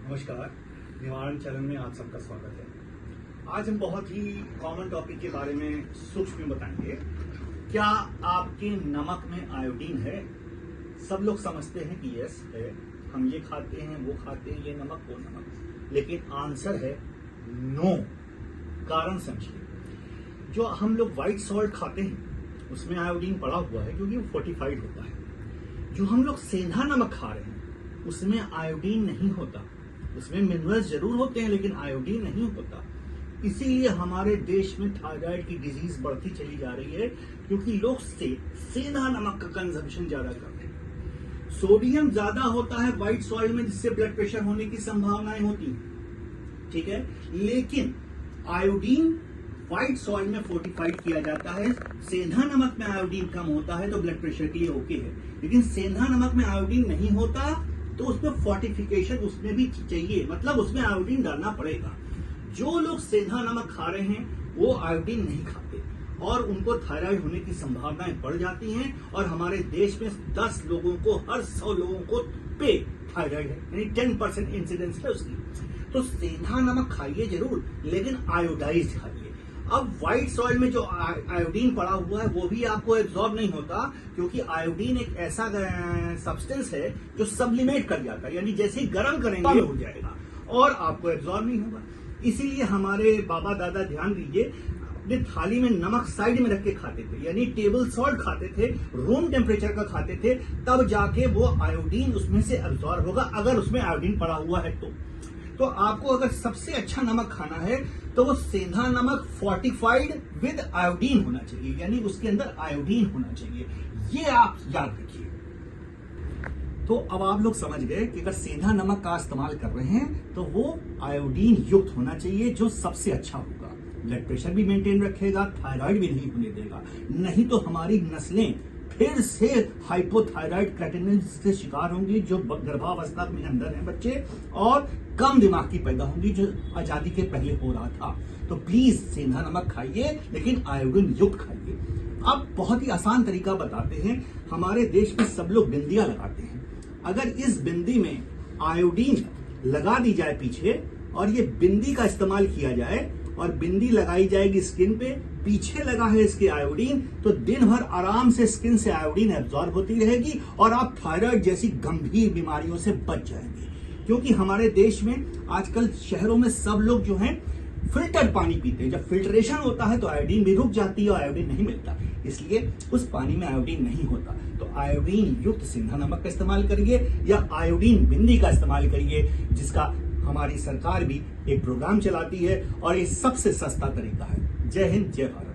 नमस्कार, निवारण चरण में आप सबका स्वागत है। आज हम बहुत ही कॉमन टॉपिक के बारे में सूक्ष्म में बताएंगे। क्या आपके नमक में आयोडीन है? सब लोग समझते हैं कि यस है, हम ये खाते हैं, वो खाते हैं, ये नमक वो नमक, लेकिन आंसर है नो। कारण समझिए, जो हम लोग व्हाइट सॉल्ट खाते हैं उसमें आयोडीन पड़ा हुआ है क्योंकि वो फोर्टिफाइड होता है। जो हम लोग सेंधा नमक खा रहे हैं उसमें आयोडीन नहीं होता, उसमें मिनरल्स जरूर होते हैं लेकिन आयोडीन नहीं होता। इसीलिए हमारे देश में थायराइड की डिजीज बढ़ती चली जा रही है क्योंकि लोग सेंधा नमक का कंजम्पशन ज्यादा करते हैं। सोडियम ज्यादा होता है व्हाइट सॉइल में, जिससे ब्लड प्रेशर होने की संभावनाएं होती हैं, ठीक है। लेकिन आयोडीन व्हाइट सॉइल में फोर्टिफाइड किया जाता है। सेंधा नमक में आयोडीन कम होता है तो ब्लड प्रेशर के लिए ओके है, लेकिन सेंधा नमक में आयोडीन नहीं होता तो उसमें फोर्टिफिकेशन उसमें भी चाहिए, मतलब उसमें आयोडीन डालना पड़ेगा। जो लोग सेंधा नमक खा रहे हैं वो आयोडीन नहीं खाते और उनको थायराइड होने की संभावनाएं बढ़ जाती हैं। और हमारे देश में 10 लोगों को हर 100 लोगों को पे थायराइड है, यानी 10% इंसिडेंस है उसकी। तो सेंधा नमक खाइए जरूर, लेकिन आयोडाइज्ड खाइए। अब व्हाइट सॉइल में जो आयोडीन पड़ा हुआ है वो भी आपको एब्जॉर्ब नहीं होता, क्योंकि आयोडीन एक ऐसा सब्सटेंस है जो सब्लिमेट कर जाता है, यानी जैसे ही गर्म करेंगे हो जाएगा और आपको एब्जॉर्ब नहीं होगा। इसीलिए हमारे बाबा दादा, ध्यान दीजिए, अपने थाली में नमक साइड में रख के खाते थे, यानी टेबल सॉल्ट खाते थे, रूम टेम्परेचर का खाते थे, तब जाके वो आयोडीन उसमें से एब्जॉर्ब होगा, अगर उसमें आयोडीन पड़ा हुआ है तो आपको अगर सबसे अच्छा नमक खाना है तो वो सेंधा नमक फोर्टिफाइड विद आयोडीन होना चाहिए, यानी उसके अंदर आयोडीन होना चाहिए। ये आप याद रखिए। तो अब आप लोग समझ गए कि अगर सेंधा नमक का इस्तेमाल कर रहे हैं तो वो आयोडीन युक्त होना चाहिए, जो सबसे अच्छा होगा। ब्लड प्रेशर भी मेंटेन रखेगा, थायराइड भी नहीं होने देगा। नहीं तो हमारी नस्लें फिर से हाइपोथायराइड क्रेटिनिस से शिकार होंगी, जो गर्भावस्था में अंदर हैं बच्चे, और कम दिमाग की पैदा होंगी, जो आजादी के पहले हो रहा था। तो प्लीज सेंधा नमक खाइए, लेकिन आयोडीन युक्त खाइए। अब बहुत ही आसान तरीका बताते हैं। हमारे देश में सब लोग बिंदियां लगाते हैं। अगर इस बिंदी में आयोडीन लगा दी जाए पीछे, और ये बिंदी का इस्तेमाल किया जाए और बिंदी लगाई जाएगी स्किन पे, पीछे लगा है इसके आयोडीन, तो दिन भर आराम से स्किन से आयोडीन एब्जॉर्ब होती रहेगी और आप थायराइड जैसी गंभीर बीमारियों से बच जाएंगे। क्योंकि हमारे देश में आजकल शहरों में सब लोग जो हैं फिल्टर पानी पीते हैं। जब फिल्ट्रेशन होता है तो आयोडीन भी रुक जाती है और आयोडीन नहीं मिलता, इसलिए उस पानी में आयोडीन नहीं होता। तो आयोडीन युक्त सेंधा नमक का इस्तेमाल करिए या आयोडीन बिंदी का इस्तेमाल करिए, जिसका हमारी सरकार भी एक प्रोग्राम चलाती है और ये सबसे सस्ता तरीका है। जय हिंद, जय भारत।